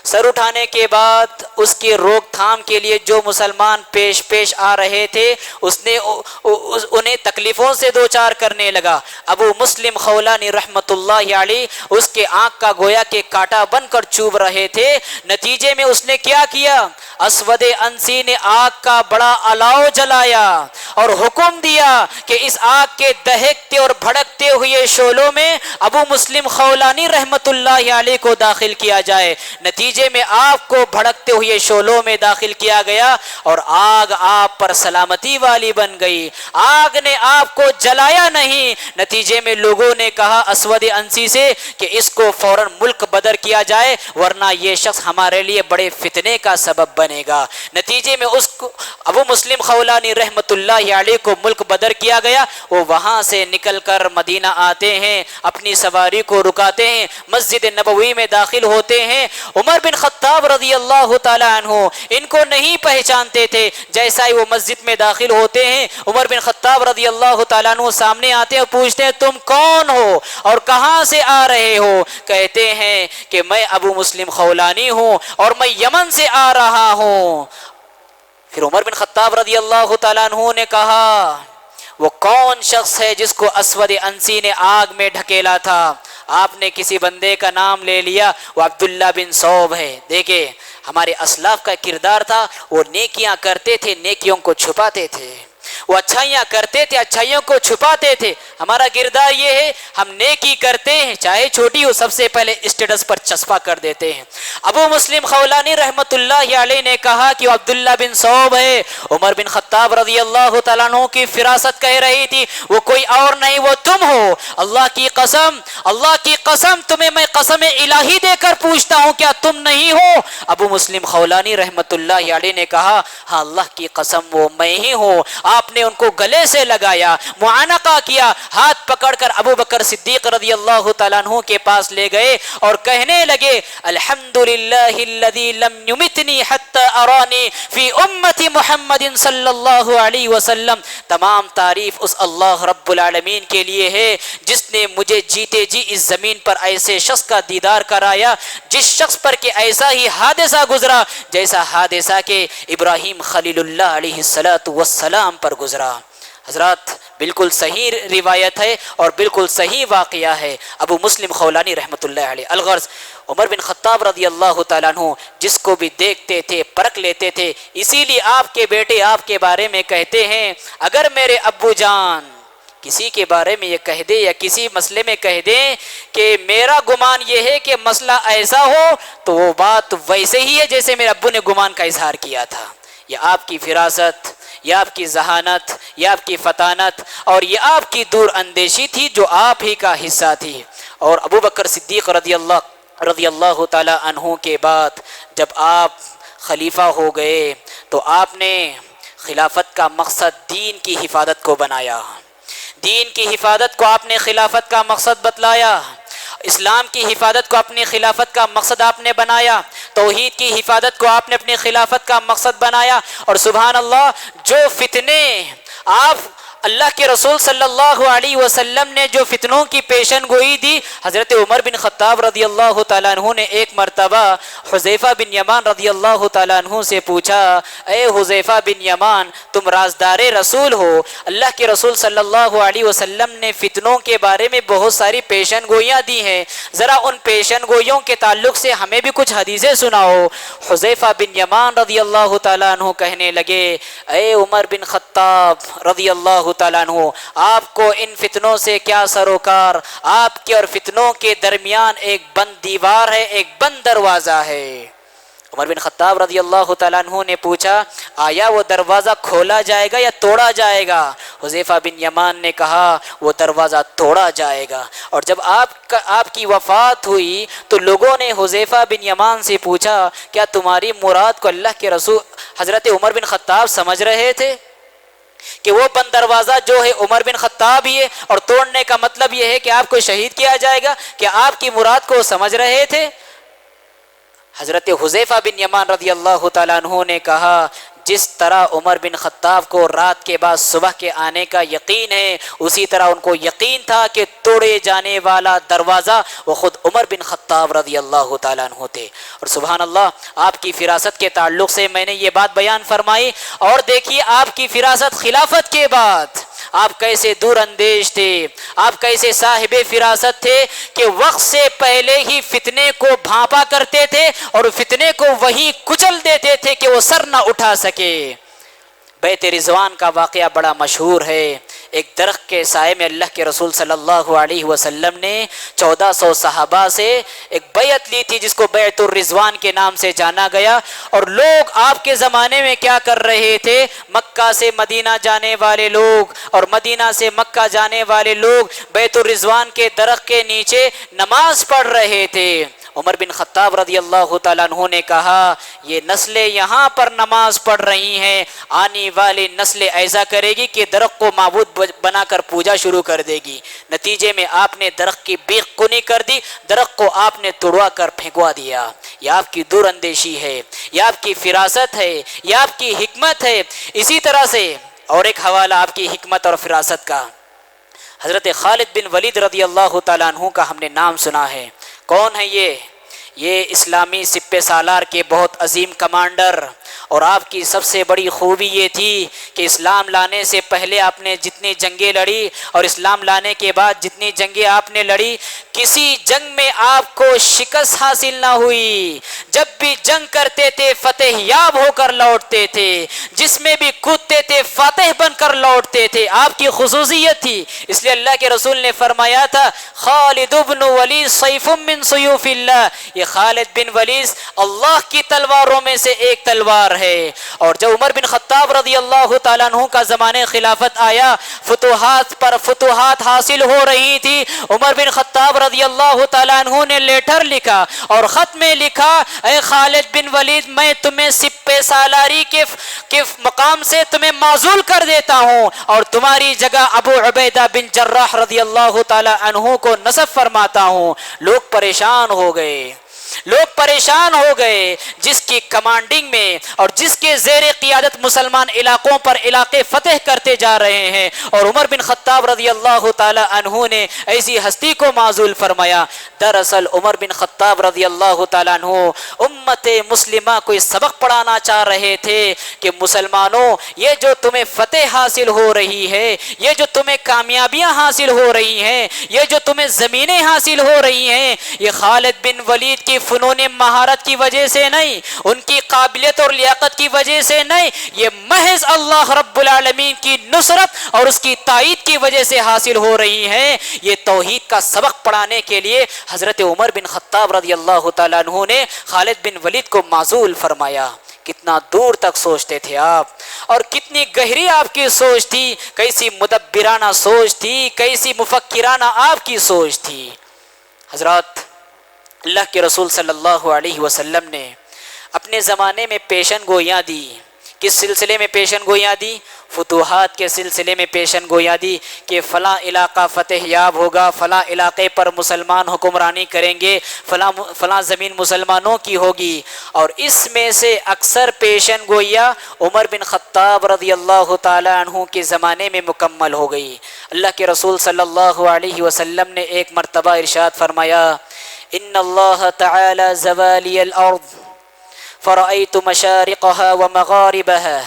سر اٹھانے کے بعد اس کی روک تھام کے لیے جو مسلمان پیش آ رہے تھے اس نے انہیں تکلیفوں سے دوچار کرنے لگا۔ ابو مسلم خولانی رحمت اللہ علیہ اس کے آنکھ کا گویا کہ کانٹا بن کر چوب رہے تھے، نتیجے میں اس نے کیا کیا، اسود انسی نے آگ کا بڑا الاؤ جلایا اور حکم دیا کہ اس آگ کے دہکتے اور بھڑکتے ہوئے شعلوں میں ابو مسلم خولانی رحمت اللہ علیہ کو داخل کیا جائے۔ نتیجے میں آپ کو بھڑکتے ہوئے شعلوں میں داخل کیا گیا اور آگ آپ پر سلامتی والی بن گئی، آگ نے آپ کو جلایا نہیں۔ نتیجے میں لوگوں نے کہا اسود انسی سے کہ اس کو فوراً ملک بدر کیا جائے ورنہ یہ شخص ہمارے لیے بڑے فتنے کا سبب بنے گا۔ نتیجے میں اس کو ابو مسلم خولانی رحمت اللہ علیہ کو ملک بدر کیا گیا۔ وہ وہاں سے نکل کر مدینہ آتے ہیں، اپنی سواری کو رکاتے ہیں، مسجد نبوی میں داخل ہوتے ہیں۔ عمر بن خطاب رضی اللہ تعالیٰ عنہ ان کو نہیں پہچانتے تھے، جیسا ہی وہ مسجد میں داخل ہوتے ہیں عمر بن خطاب رضی اللہ تعالیٰ عنہ سامنے آتے ہیں اور پوچھتے ہیں تم کون ہو اور کہاں سے آ رہے ہو؟ کہتے ہیں کہ میں ابو مسلم خولانی ہوں اور میں یمن سے آ رہا ہوں۔ پھر عمر بن خطاب رضی اللہ تعالیٰ عنہ نے کہا وہ کون شخص ہے جس کو اسود انسی نے آگ میں ڈھکیلا تھا؟ آپ نے کسی بندے کا نام لے لیا، وہ عبداللہ بن صوب ہے۔ دیکھیں ہمارے اسلاف کا کردار تھا، وہ نیکیاں کرتے تھے، نیکیوں کو چھپاتے تھے، وہ اچھائیاں کرتے تھے، اچھائیوں کو چھپاتے تھے۔ ہمارا کردار یہ ہے ہم نیکی کرتے ہیں چاہے چھوٹی ہو، سب سے پہلے اسٹیٹس پر چسپا کر دیتے ہیں۔ ابو مسلم خولانی رحمت اللہ علیہ نے کہا کہ وہ عبداللہ بن صوب ہے۔ عمر بن خطاب رضی اللہ تعالیٰ عنہ کی فراست کہہ رہی تھی وہ کوئی اور نہیں، وہ تم ہو۔ اللہ کی قسم تمہیں میں قسم الہی دے کر پوچھتا ہوں کیا تم نہیں ہو؟ ابو مسلم خولانی رحمت اللہ علیہ نے کہا ہاں اللہ کی قسم وہ میں ہی ہوں۔ آپ نے ان کو گلے سے لگایا، معانقہ کیا، ہاتھ پکڑ کر ابو بکر صدیق رضی اللہ تعالیٰ عنہ کے پاس لے گئے اور کہنے لگے الحمدللہ الذی لم یمتنی حتی ارانی فی امت محمد صلی اللہ علیہ وسلم۔ تمام تعریف اس اللہ رب العالمین کے لیے ہے جس نے مجھے جیتے جی اس زمین پر ایسے شخص کا دیدار کرایا جس شخص پر کہ ایسا ہی حادثہ گزرا جیسا حادثہ کہ ابراہیم خلیل اللہ علیہ السلام پر گزرا۔ حضرات بالکل صحیح روایت ہے اور بالکل صحیح واقعہ ہے۔ ابو مسلم خولانی رحمت اللہ علیہ الغرض عمر بن خطاب رضی اللہ تعالیٰ عنہ جس کو بھی دیکھتے تھے پرکھ لیتے تھے، اسی لیے آپ کے بیٹے آپ کے بارے میں کہتے ہیں اگر میرے ابو جان کسی کے بارے میں یہ کہہ دے یا کسی مسئلے میں کہہ دیں کہ میرا گمان یہ ہے کہ مسئلہ ایسا ہو تو وہ بات ویسے ہی ہے جیسے میرے ابو نے گمان کا اظہار کیا تھا۔ یہ آپ کی فراست، یہ آپ کی ذہانت، یہ آپ کی فطانت اور یہ آپ کی دور اندیشی تھی جو آپ ہی کا حصہ تھی۔ اور ابو بکر صدیق رضی اللہ تعالی عنہ کے بعد جب آپ خلیفہ ہو گئے تو آپ نے خلافت کا مقصد دین کی حفاظت کو بنایا، دین کی حفاظت کو آپ نے خلافت کا مقصد بتلایا، اسلام کی حفاظت کو اپنی خلافت کا مقصد آپ نے بنایا، توحید کی حفاظت کو آپ نے اپنی خلافت کا مقصد بنایا۔ اور سبحان اللہ، جو فتنے آپ اللہ کے رسول صلی اللہ علیہ وسلم نے جو فتنوں کی پیشن گوئی دی، حضرت عمر بن خطاب رضی اللہ تعالیٰ عنہ نے ایک مرتبہ حذیفہ بن یمان رضی اللہ تعالیٰ عنہ سے پوچھا، اے حذیفہ بن یمان، تم رازدار رسول ہو، اللہ کے رسول صلی اللہ علیہ وسلم نے فتنوں کے بارے میں بہت ساری پیشن گوئیاں دی ہیں، ذرا ان پیشن گوئیوں کے تعلق سے ہمیں بھی کچھ حدیثیں سناؤ۔ حذیفہ بن یمان رضی اللہ تعالیٰ عنہ کہنے لگے، اے عمر بن خطاب رضی اللہ تعالیٰ عنہ، آپ کو ان فتنوں سے کیا سروکار، آپ کے اور فتنوں کے درمیان ایک بند دیوار ہے، ایک بند دروازہ ہے۔ عمر بن خطاب رضی اللہ تعالیٰ عنہ نے پوچھا، آیا وہ دروازہ کھولا جائے گا یا توڑا جائے گا؟ حذیفہ بن یمان نے کہا وہ دروازہ توڑا جائے گا۔ اور جب آپ کی وفات ہوئی تو لوگوں نے حذیفہ بن یمان سے پوچھا، کیا تمہاری مراد کو اللہ کے رسول حضرت عمر بن خطاب سمجھ رہے تھے کہ وہ بند دروازہ جو ہے عمر بن خطاب ہی ہے، اور توڑنے کا مطلب یہ ہے کہ آپ کو شہید کیا جائے گا؟ کیا آپ کی مراد کو سمجھ رہے تھے؟ حضرت حذیفہ بن یمان رضی اللہ تعالیٰ عنہ نے کہا، جس طرح عمر بن خطاب کو رات کے بعد صبح کے آنے کا یقین ہے، اسی طرح ان کو یقین تھا کہ توڑے جانے والا دروازہ وہ خود عمر بن خطاب رضی اللہ تعالیٰ عنہ تھے۔ اور سبحان اللہ، آپ کی فراست کے تعلق سے میں نے یہ بات بیان فرمائی، اور دیکھیے آپ کی فراست خلافت کے بعد آپ کیسے دور اندیش تھے، آپ کیسے صاحب فراست تھے کہ وقت سے پہلے ہی فتنے کو بھانپا کرتے تھے اور فتنے کو وہی کچل دیتے تھے کہ وہ سر نہ اٹھا سکے۔ بیت رضوان کا واقعہ بڑا مشہور ہے۔ ایک درخت کے سائے میں اللہ کے رسول صلی اللہ علیہ وسلم نے 1400 صحابہ سے ایک بیعت لی تھی جس کو بیعت الرضوان کے نام سے جانا گیا۔ اور لوگ آپ کے زمانے میں کیا کر رہے تھے؟ مکہ سے مدینہ جانے والے لوگ اور مدینہ سے مکہ جانے والے لوگ بیت الرضوان کے درخت کے نیچے نماز پڑھ رہے تھے۔ عمر بن خطاب رضی اللہ تعالیٰ عنہ نے کہا، یہ نسلیں یہاں پر نماز پڑھ رہی ہیں، آنے والی نسلیں ایسا کرے گی کہ درخت کو معبود بنا کر پوجا شروع کر دے گی۔ نتیجے میں آپ نے درخت کی بیخ کنی کر دی، درخت کو آپ نے توڑوا کر پھینکوا دیا۔ یہ آپ کی دور اندیشی ہے، یہ آپ کی فراست ہے، یہ آپ کی حکمت ہے۔ اسی طرح سے اور ایک حوالہ آپ کی حکمت اور فراست کا، حضرت خالد بن ولید رضی اللہ تعالیٰ عنہ کا ہم نے نام سنا ہے۔ کون ہے یہ اسلامی سپہ سالار کے بہت عظیم کمانڈر، اور آپ کی سب سے بڑی خوبی یہ تھی کہ اسلام لانے سے پہلے آپ نے جتنی جنگیں لڑی اور اسلام لانے کے بعد جتنی جنگیں آپ نے لڑی، کسی جنگ میں آپ کو شکست حاصل نہ ہوئی۔ جب بھی جنگ کرتے تھے فتح یاب ہو کر لوٹتے تھے، جس میں بھی کودتے تھے فاتح بن کر لوٹتے تھے۔ آپ کی خصوصیت تھی، اس لیے اللہ کے رسول نے فرمایا تھا، خالد بن ولید سیف من سیوف اللہ، یہ خالد بن ولید اللہ کی تلواروں میں سے ایک تلوار ہے۔ اور جب عمر بن خطاب رضی اللہ تعالیٰ عنہ کا زمانے خلافت آیا، فتوحات پر فتوحات حاصل ہو رہی تھی، عمر بن خطاب رضی اللہ تعالیٰ عنہ نے لیٹر لکھا اور خط میں لکھا، اے خالد بن ولید، میں تمہیں سپہ سالاری کے مقام سے تمہیں معزول کر دیتا ہوں اور تمہاری جگہ ابو عبیدہ بن جراح رضی اللہ تعالیٰ عنہ کو نصب فرماتا ہوں۔ لوگ پریشان ہو گئے، جس کی کمانڈنگ میں اور جس کے زیر قیادت مسلمان علاقوں پر علاقے فتح کرتے جا رہے ہیں، اور عمر بن خطاب رضی اللہ تعالی عنہ نے ایسی ہستی کو معزول فرمایا۔ دراصل عمر بن خطاب رضی اللہ تعالی عنہ امت مسلمہ کو یہ سبق پڑھانا چاہ رہے تھے کہ مسلمانوں، یہ جو تمہیں فتح حاصل ہو رہی ہے، یہ جو تمہیں کامیابیاں حاصل ہو رہی ہیں، یہ جو تمہیں زمینیں حاصل ہو رہی ہیں، یہ خالد بن ولید کی فنون مہارت کی وجہ سے نہیں، ان کی قابلیت اور لیاقت کی وجہ سے نہیں، یہ محض اللہ رب العالمین کی نصرت اور اس کی تائید کی وجہ سے حاصل ہو رہی ہیں۔ یہ توحید کا سبق پڑھانے کے لیے حضرت عمر بن خطاب رضی اللہ تعالیٰ عنہ نے خالد بن ولید کو معزول فرمایا۔ کتنا دور تک سوچتے تھے آپ، اور کتنی گہری آپ کی سوچ تھی، کیسی مدبرانہ سوچ تھی، کیسی مفکرانہ آپ کی سوچ تھی۔ حضرات، اللہ کے رسول صلی اللہ علیہ وسلم نے اپنے زمانے میں پیشن گوئیاں دی۔ کس سلسلے میں پیشن گوئیاں دی؟ فتوحات کے سلسلے میں پیشن گوئیاں دی کہ فلاں علاقہ فتح یاب ہوگا، فلاں علاقے پر مسلمان حکمرانی کریں گے، فلاں زمین مسلمانوں کی ہوگی۔ اور اس میں سے اکثر پیشن گوئیاں عمر بن خطاب رضی اللہ تعالی عنہ کے زمانے میں مکمل ہو گئی۔ اللہ کے رسول صلی اللہ علیہ وسلم نے ایک مرتبہ ارشاد فرمایا، ان اللہ تعالی زوالی الارض فرأيت مشارقها ومغاربها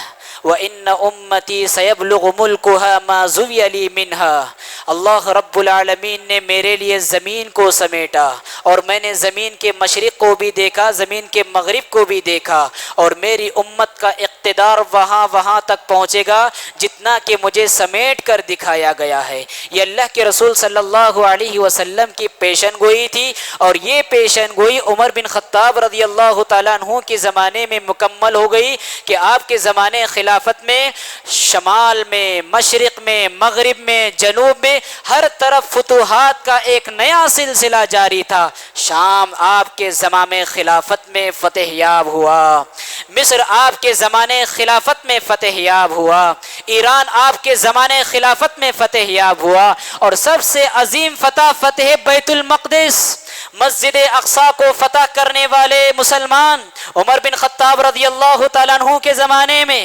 وإن أمتي سيبلغ ملكها ما زوي لي منها۔ اللہ رب العالمین نے میرے لیے زمین کو سمیٹا، اور میں نے زمین کے مشرق کو بھی دیکھا، زمین کے مغرب کو بھی دیکھا، اور میری امت کا اقتدار وہاں تک پہنچے گا جتنا کہ مجھے سمیٹ کر دکھایا گیا ہے۔ یہ اللہ کے رسول صلی اللہ علیہ وسلم کی پیشن گوئی تھی، اور یہ پیشن گوئی عمر بن خطاب رضی اللہ تعالیٰ عنہ کے زمانے میں مکمل ہو گئی کہ آپ کے زمانے خلافت میں شمال میں، مشرق میں، مغرب میں، جنوب میں ہر طرف فتوحات کا ایک نیا سلسلہ جاری تھا۔ شام آپ کے زمانے خلافت میں فتح یاب ہوا، مصر آپ کے زمانے خلافت میں فتح یاب ہوا، ایران آپ کے زمانے خلافت میں فتح یاب ہوا، اور سب سے عظیم فتح بیت المقدس، مسجد اقصی کو فتح کرنے والے مسلمان عمر بن خطاب رضی اللہ تعالیٰ عنہ کے زمانے میں،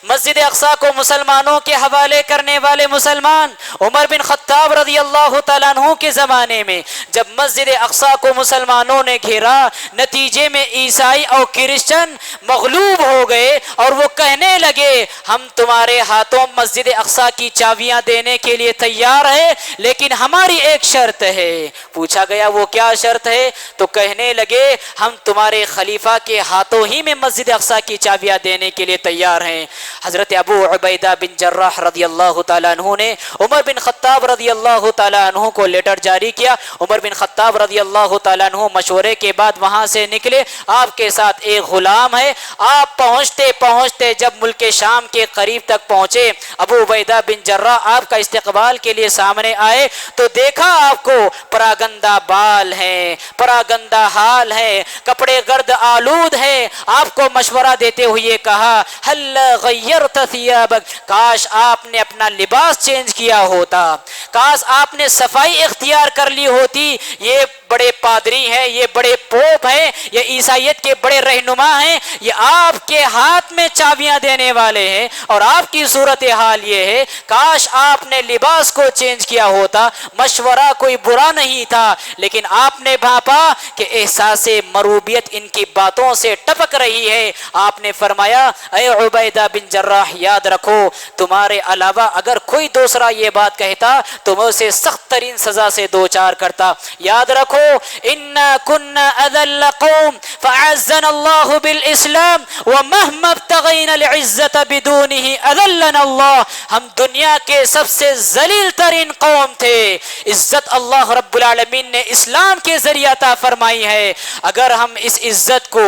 مسجد اقصی کو مسلمانوں کے حوالے کرنے والے مسلمان عمر بن خطاب رضی اللہ تعالیٰ عنہ کے زمانے میں، جب مسجد اقصی کو مسلمانوں نے گھیرا، نتیجے میں عیسائی اور کرسچن مغلوب ہو گئے، اور وہ کہنے لگے ہم تمہارے ہاتھوں مسجد اقصی کی چابیاں دینے کے لیے تیار ہیں، لیکن ہماری ایک شرط ہے۔ پوچھا گیا وہ کیا شرط ہے؟ تو کہنے لگے ہم تمہارے خلیفہ کے ہاتھوں ہی میں مسجد اقصی کی چابیاں دینے کے لیے تیار ہیں۔ حضرت ابو عبیدہ بن جراح رضی اللہ تعالیٰ عنہ نے عمر بن خطاب رضی اللہ تعالیٰ عنہ کو لیٹر جاری کیا۔ عمر بن خطاب رضی اللہ تعالیٰ عنہ مشورے کے بعد وہاں سے نکلے، آپ کے ساتھ ایک غلام ہے۔ آپ پہنچتے پہنچتے جب ملک شام کے قریب تک پہنچے، ابو عبیدہ بن جراح آپ کا استقبال کے لیے سامنے آئے تو دیکھا آپ کو پراگندہ بال ہیں، پراگندہ حال ہے، کپڑے گرد آلود ہیں۔ آپ کو مشورہ دیتے ہوئے کہا ہل غیرت ثیابک، کاش آپ نے اپنا لباس چینج کیا ہوتا، کاش آپ نے صفائی اختیار کر لی ہوتی۔ یہ بڑے پادری ہیں، یہ بڑے پوپ ہیں، یہ عیسائیت کے بڑے رہنما ہیں، یہ آپ کے ہاتھ میں چابیاں دینے والے ہیں، اور آپ کی صورتحال یہ ہے کاش آپ نے لباس کو چینج کیا ہوتا۔ مشورہ کوئی برا نہیں تھا، لیکن آپ نے بھاپا کہ احساس مروبیت ان کی باتوں سے ٹپک رہی ہے۔ آپ نے فرمایا اے عبیدہ بن جراح، یاد رکھو تمہارے علاوہ اگر کوئی دوسرا یہ بات کہتا تو میں اسے سخت ترین سزا سے دوچار کرتا۔ یاد رکھو انا كنا اذل قوم فاعزنا الله بالاسلام ومهما ابتغينا العزة بدونه اذلنا الله، ہم دنیا کے سب سے ذلیل ترین قوم تھے، عزت اللہ رب العالمین نے اسلام کے ذریعہ عطا فرمائی ہے۔ اگر ہم اس عزت کو،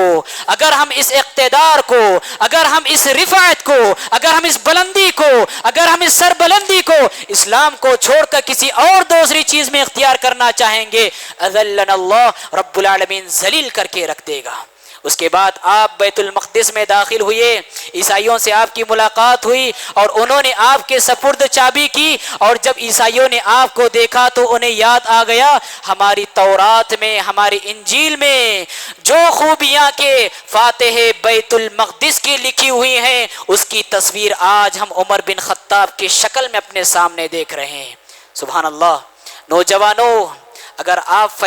اگر ہم اس اقتدار کو، اگر ہم اس رفعت کو، اگر ہم اس بلندی کو، اگر ہم اس سربلندی کو، اسلام کو چھوڑ کر کسی اور دوسری چیز میں اختیار کرنا چاہیں گے، اذلنا اللہ، رب العالمین ذلیل کر کے رکھ دے گا۔ اس کے بعد آپ بیت المقدس میں داخل ہوئے، عیسائیوں سے آپ کی ملاقات ہوئی اور انہوں نے آپ کے سپرد چابی کی، اور جب عیسائیوں نے آپ کو دیکھا تو انہیں یاد آ گیا ہماری تورات میں، ہماری انجیل میں جو خوبیاں کے فاتح بیت المقدس کی لکھی ہوئی ہیں، اس کی تصویر آج ہم عمر بن خطاب کی شکل میں اپنے سامنے دیکھ رہے ہیں۔ سبحان اللہ۔ نوجوانوں، اگر آپ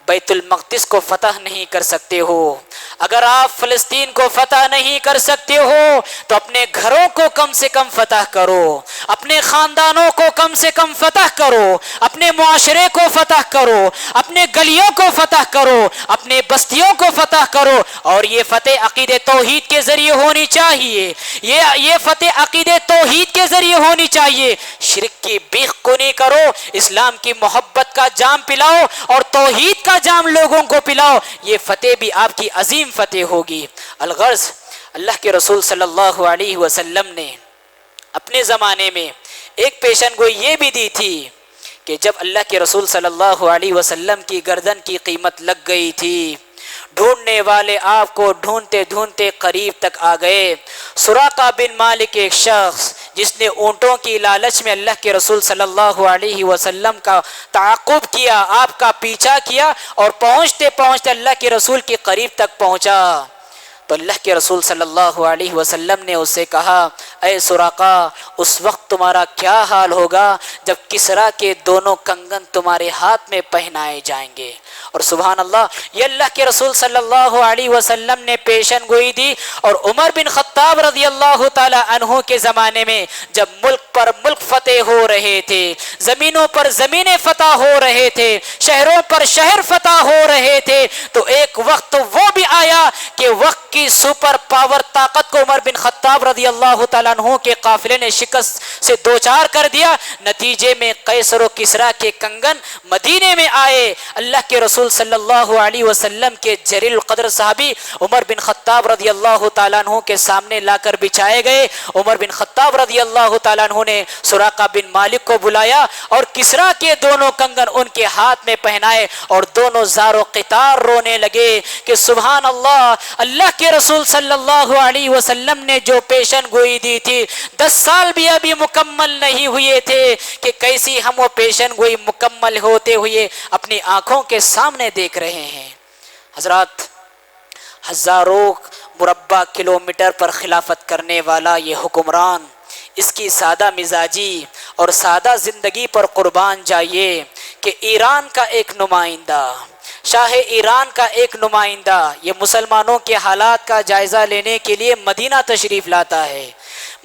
بیت المقدس کو فتح نہیں کر سکتے ہو، اگر آپ فلسطین کو فتح نہیں کر سکتے ہو، تو اپنے گھروں کو کم سے کم فتح کرو، اپنے خاندانوں کو کم سے کم فتح کرو، اپنے معاشرے کو فتح کرو، اپنے گلیوں کو فتح کرو، اپنے بستیوں کو فتح کرو، اور یہ فتح عقید توحید کے ذریعے ہونی چاہیے، یہ فتح عقید توحید کے ذریعے ہونی چاہیے۔ شرک کی بیخ کو نہیں کرو، اسلام کی محبت کا جام پلاؤ اور توحید کا جام لوگوں کو پلاؤ، یہ فتح بھی آپ کی عظیم فتح ہوگی۔ الغرض اللہ کے رسول صلی اللہ علیہ وسلم نے اپنے زمانے میں ایک پیشن گوئی یہ بھی دی تھی کہ جب اللہ کے رسول صلی اللہ علیہ وسلم کی گردن کی قیمت لگ گئی تھی، ڈھونڈنے والے آپ کو ڈھونڈتے ڈھونڈتے قریب تک آ گئے۔ سراقہ بن مالک ایک شخص جس نے اونٹوں کی لالچ میں اللہ کے رسول صلی اللہ علیہ وسلم کا تعاقب کیا، آپ کا پیچھا کیا، اور پہنچتے پہنچتے اللہ کے رسول کے قریب تک پہنچا، تو اللہ کے رسول صلی اللہ علیہ وسلم نے اس سے کہا، اے سراقہ، اس وقت تمہارا کیا حال ہوگا جب کسریٰ کے دونوں کنگن تمہارے ہاتھ میں پہنائے جائیں گے۔ اور سبحان اللہ، یہ اللہ کے رسول صلی اللہ علیہ وسلم نے پیشن گوئی دی۔ اور عمر بن خطاب رضی اللہ تعالی عنہ کے زمانے میں جب ملک پر ملک فتح ہو رہے تھے، زمینوں پر زمینیں فتح ہو رہے تھے، شہروں پر شہر فتح ہو رہے تھے، تو ایک وقت وہ بھی آیا کہ وقت کی سپر پاور طاقت کو عمر بن خطاب رضی اللہ تعالیٰ عنہ کے قافلے نے شکست سے دوچار کر دیا۔ نتیجے میں قیصر و کسریٰ کے کنگن مدینے میں آئے، اللہ کے رسول صلی اللہ علیہ وسلم کے جلیل القدر صحابی عمر بن خطاب رضی اللہ تعالیٰ عنہ کے سامنے لا کر بچھائے گئے۔ عمر بن خطاب رضی اللہ تعالیٰ عنہ نے سراقہ بن مالک کو بلایا اور کسریٰ کے دونوں کنگن ان کے ہاتھ میں پہنائے، اور دونوں زار و قطار رونے لگے کہ سبحان اللہ، اللہ کے رسول صلی اللہ علیہ وسلم نے جو پیشن گوئی دی تھی 10 سال بھی ابھی مکمل نہیں ہوئے تھے کہ کیسی ہم وہ پیشن گوئی مکمل ہوتے ہوئے اپنی آنکھوں کے سامنے دیکھ رہے ہیں۔ حضرات، ہزاروں مربع کلومیٹر پر خلافت کرنے والا یہ حکمران، اس کی سادہ مزاجی اور سادہ زندگی پر قربان جائیے کہ ایران کا ایک نمائندہ، شاہ ایران کا ایک نمائندہ، یہ مسلمانوں کے حالات کا جائزہ لینے کے لیے مدینہ تشریف لاتا ہے۔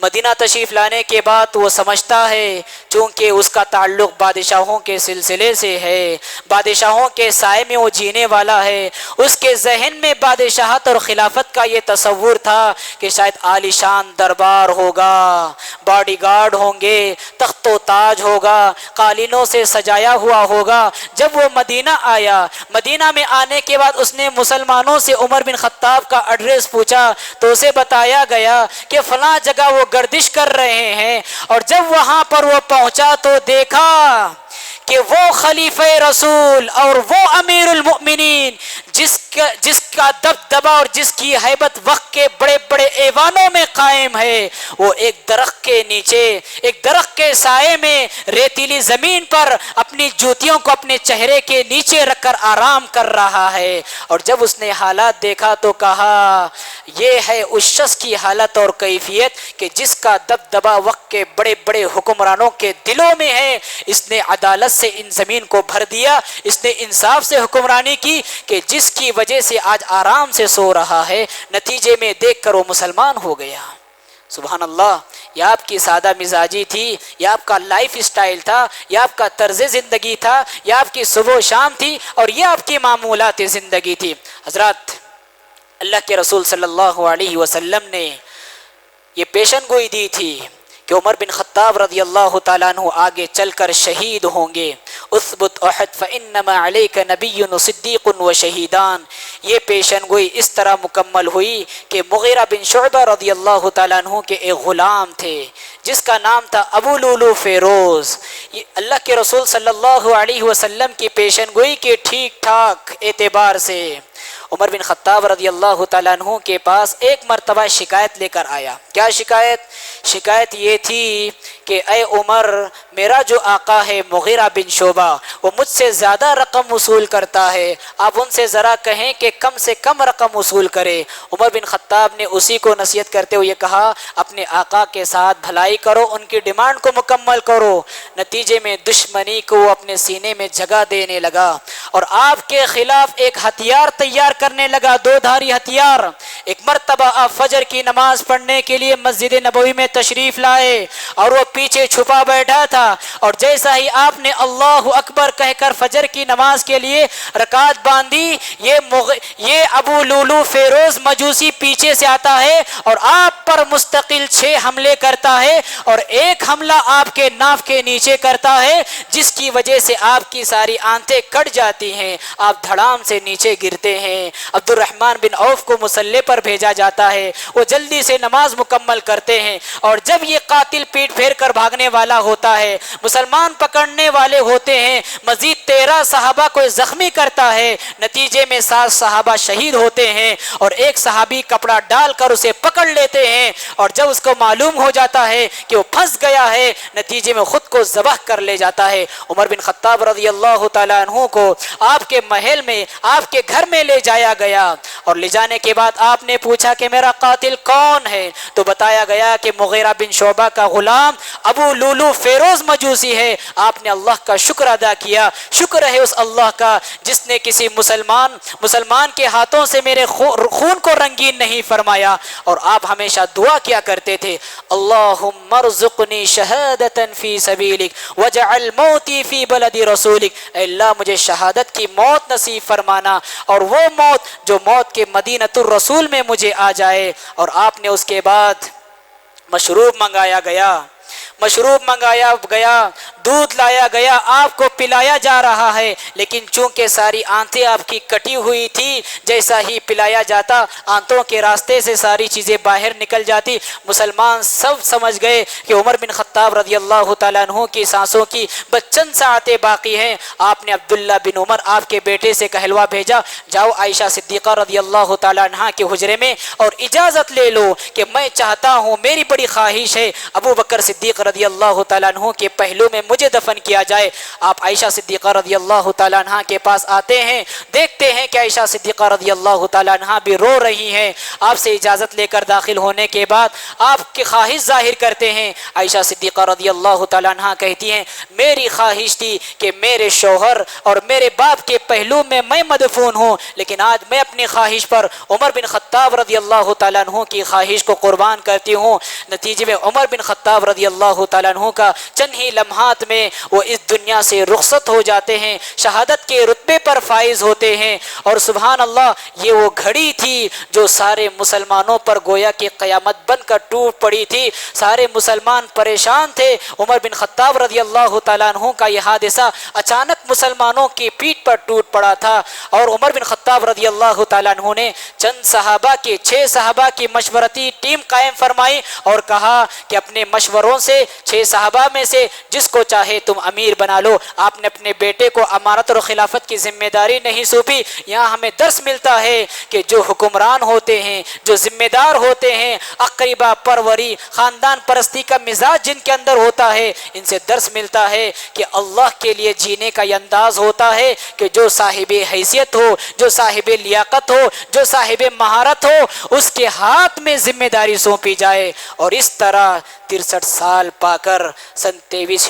مدینہ تشریف لانے کے بعد وہ سمجھتا ہے چونکہ اس کا تعلق بادشاہوں کے سلسلے سے ہے، بادشاہوں کے سائے میں وہ جینے والا ہے، اس کے ذہن میں بادشاہت اور خلافت کا یہ تصور تھا کہ شاید عالی شان دربار ہوگا، باڈی گارڈ ہوں گے، تخت و تاج ہوگا، قالینوں سے سجایا ہوا ہوگا۔ جب وہ مدینہ آیا، مدینہ میں آنے کے بعد اس نے مسلمانوں سے عمر بن خطاب کا ایڈریس پوچھا تو اسے بتایا گیا کہ فلاں جگہ وہ گردش کر رہے ہیں، اور جب وہاں پر وہ پہنچا تو دیکھا کہ وہ خلیفہ رسول اور وہ امیر المؤمنین جس کا دبدبا اور جس کی ہیبت وقت کے بڑے بڑے ایوانوں میں قائم ہے، وہ ایک درخت کے نیچے، ایک درخت کے سائے میں ریتیلی زمین پر اپنی جوتیوں کو اپنے چہرے کے نیچے رکھ کر آرام کر رہا ہے۔ اور جب اس نے حالات دیکھا تو کہا یہ ہے اس شخص کی حالت اور کیفیت کہ جس کا دبدبا وقت کے بڑے بڑے حکمرانوں کے دلوں میں ہے۔ اس نے عدالت سے ان زمین کو بھر دیا، اس نے انصاف سے حکمرانی کی کہ جس کی وجہ سے آج آرام سے سو رہا ہے، نتیجے میں دیکھ کر وہ مسلمان ہو گیا۔ سبحان اللہ، یہ آپ کی سادہ مزاجی تھی، یہ آپ کا لائف اسٹائل تھا، یہ آپ کا طرز زندگی تھا، یہ آپ کی صبح و شام تھی، اور یہ آپ کی معمولات زندگی تھی۔ حضرات، اللہ کے رسول صلی اللہ علیہ وسلم نے یہ پیشن گوئی دی تھی کہ عمر بن خطاب رضی اللہ تعالیٰ عنہ آگے چل کر شہید ہوں گے۔ اثبت احد فانما علیک نبی صدیق و شہیدان۔ یہ پیشن گوئی اس طرح مکمل ہوئی کہ مغیرہ بن شعبہ رضی اللہ تعالیٰ عنہ کے ایک غلام تھے جس کا نام تھا ابو لولو فیروز۔ یہ اللہ کے رسول صلی اللہ علیہ وسلم کی پیشن گوئی کے ٹھیک ٹھاک اعتبار سے عمر بن خطاب رضی اللہ تعالیٰ عنہ کے پاس ایک مرتبہ شکایت لے کر آیا۔ کیا شکایت؟ شکایت یہ تھی کہ اے عمر، میرا جو آقا ہے مغیرہ بن شعبہ، وہ مجھ سے زیادہ رقم وصول کرتا ہے، آپ ان سے ذرا کہیں کہ کم سے کم رقم وصول کرے۔ عمر بن خطاب نے اسی کو نصیحت کرتے ہوئے کہا اپنے آقا کے ساتھ بھلائی کرو، ان کی ڈیمانڈ کو مکمل کرو۔ نتیجے میں دشمنی کو اپنے سینے میں جگہ دینے لگا اور آپ کے خلاف ایک ہتھیار تیار کرنے لگا، 2 دھاری ہتھیار۔ ایک مرتبہ آپ فجر کی نماز پڑھنے کے لیے مسجد نبوی میں تشریف لائے اور وہ پیچھے چھپا بیٹھا تھا۔ اور جیسا ہی آپ نے اللہ اکبر کہہ کر فجر کی نماز کے لیے رکعت باندھی، یہ ابو لولو فیروز مجوسی پیچھے سے آتا ہے اور آپ پر مستقل 6 حملے کرتا ہے، اور ایک حملہ آپ کے ناف کے نیچے کرتا ہے جس کی وجہ سے آپ کی ساری آنتیں کٹ جاتی ہیں، آپ دھڑام سے نیچے گرتے ہیں۔ عبد الرحمن بن عوف کو مصلی پر بھیجا جاتا ہے، وہ جلدی سے نماز مکمل کرتے ہیں، اور جب یہ قاتل پیٹ پھیر کر بھاگنے والا ہوتا ہے، مسلمان پکڑنے والے ہوتے ہیں، مزید 13 صحابہ کو زخمی کرتا ہے، نتیجے میں 7 صحابہ شہید ہوتے ہیں، اور ایک صحابی کپڑا ڈال کر اسے پکڑ لیتے ہیں، اور جب اس کو معلوم ہو جاتا ہے کہ وہ پھنس گیا ہے، نتیجے میں خود کو ذبح کر لے جاتا ہے۔ عمر بن خطاب رضی اللہ تعالیٰ عنہ کو آپ کے محل میں، آپ کے گھر میں لے جایا گیا، اور لے جانے کے بعد آپ نے پوچھا کہ میرا قاتل کون ہے؟ تو بتایا گیا کہ مغیرہ بن شعبہ کا غلام ابو لولو فیروز مجوسی ہے۔ آپ نے اللہ کا شکر ادا کیا، شکر ہے اس اللہ کا جس نے کسی مسلمان کے ہاتھوں سے میرے خون کو رنگین نہیں فرمایا۔ اور آپ ہمیشہ دعا کیا کرتے تھے، اللہم ارزقنی شہادتا فی سبیلک وجعل موتی فی بلد رسولک، اے اللہ مجھے شہادت کی موت نصیب فرمانا، اور وہ موت جو موت کے مدینۃ الرسول میں مجھے آ جائے۔ اور آپ نے اس کے بعد مشروب منگایا گیا، دودھ لایا گیا، آپ کو پلایا جا رہا ہے، لیکن چونکہ ساری آنتیں آپ کی کٹی ہوئی تھی، جیسا ہی پلایا جاتا آنتوں کے راستے سے ساری چیزیں باہر نکل جاتی۔ مسلمان سب سمجھ گئے کہ عمر بن خطاب رضی اللہ تعالیٰ عنہ کی سانسوں کی بس چند ساعتیں باقی ہیں۔ آپ نے عبداللہ بن عمر آپ کے بیٹے سے کہلوا بھیجا، جاؤ عائشہ صدیقہ رضی اللہ تعالیٰ عنہ کے حجرے میں اور اجازت لے لو کہ میں چاہتا ہوں، میری بڑی خواہش ہے ابو بکر صدیق رضی اللہ تعالیٰ عنہ کے پہلو میں مجھے دفن کیا جائے۔ آپ عائشہ صدیقہ رضی اللہ تعالیٰ عنہ کے پاس آتے ہیں، دیکھتے ہیں کہ عائشہ صدیقہ رضی اللہ تعالیٰ عنہ بھی رو رہی ہیں۔ آپ سے اجازت لے کر داخل ہونے کے بعد آپ کی خواہش ظاہر کرتے ہیں۔ عائشہ صدیقہ رضی اللہ تعالیٰ عنہ کہتی ہیں، میری خواہش تھی کہ میرے شوہر اور میرے باپ کے پہلو میں میں مدفون ہوں، لیکن آج میں اپنی خواہش پر عمر بن خطاب رضی اللہ تعالیٰ عنہ کی خواہش کو قربان کرتی ہوں۔ نتیجے میں عمر بن خطاب رضی اللہ تعالیٰ عنہ کا چند ہی لمحات میں وہ اس دنیا سے رخصت ہو جاتے ہیں، شہادت کے رتبے پر فائز ہوتے ہیں۔ اور سبحان اللہ، یہ وہ گھڑی تھی جو سارے مسلمانوں پر گویا کہ قیامت بن کر ٹوٹ پڑی تھی۔ سارے مسلمان پریشان تھے۔ عمر بن خطاب رضی اللہ تعالیٰ عنہ کا یہ حادثہ اچانک مسلمانوں کی پیٹھ پر ٹوٹ پڑا تھا، اور عمر بن خطاب رضی اللہ تعالیٰ عنہ نے چند صحابہ کے 6 صحابہ کی مشورتی ٹیم قائم فرمائی اور کہا کہ اپنے مشوروں سے 6 صحابہ میں سے جس کو چاہے تم امیر بنا لو۔ آپ نے اپنے بیٹے کو امارت اور خلافت کی ذمہ داری نہیں سونپی۔ یہاں ہمیں درس ملتا ہے کہ جو حکمران ہوتے ہیں، جو ذمہ دار ہوتے ہیں، اقربا پروری، خاندان پرستی کا مزاج جن کے اندر ہوتا ہے، ان سے درس ملتا ہے کہ اللہ کے لیے جینے کا یہ انداز ہوتا ہے کہ جو صاحب حیثیت ہو، جو صاحب لیاقت ہو، جو صاحب مہارت ہو، اس کے ہاتھ میں ذمہ داری سونپی جائے۔ اور اس طرح 63 سال پا کر سن 23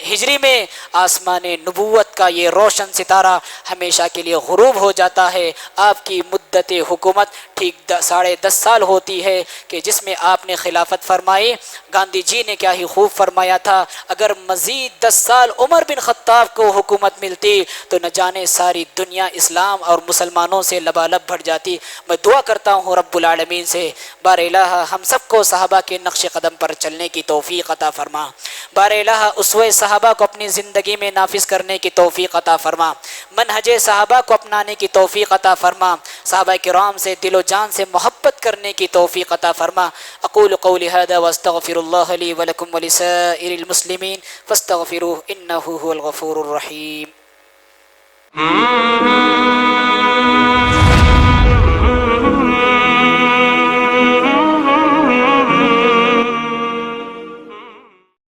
ہجری میں آسمان نبوت کا یہ روشن ستارہ ہمیشہ کے لیے غروب ہو جاتا ہے۔ آپ کی مدت حکومت ٹھیک 10.5 سال ہوتی ہے کہ جس میں آپ نے خلافت فرمائی۔ گاندھی جی نے کیا ہی خوب فرمایا تھا، اگر مزید 10 سال عمر بن خطاب کو حکومت ملتی تو نہ جانے ساری دنیا اسلام اور مسلمانوں سے لبالب بھر جاتی۔ میں دعا کرتا ہوں رب العالمین سے، بار الہ ہم سب کو صحابہ کے نقش قدم پر چلنے کی توفیق عطا فرما، بار الہ اسوہ صحابہ کو اپنی زندگی میں نافذ کرنے کی توفیق عطا فرما، منہج صحابہ کو اپنانے کی توفیق عطا فرما، صحابہ کرام سے دل و جان سے محبت کرنے کی توفیق عطا فرما۔ اقول قولی ھذا واستغفر اللہ لی ولکم ولسائر المسلمین فاستغفروہ انہ ھو الغفور الرحیم۔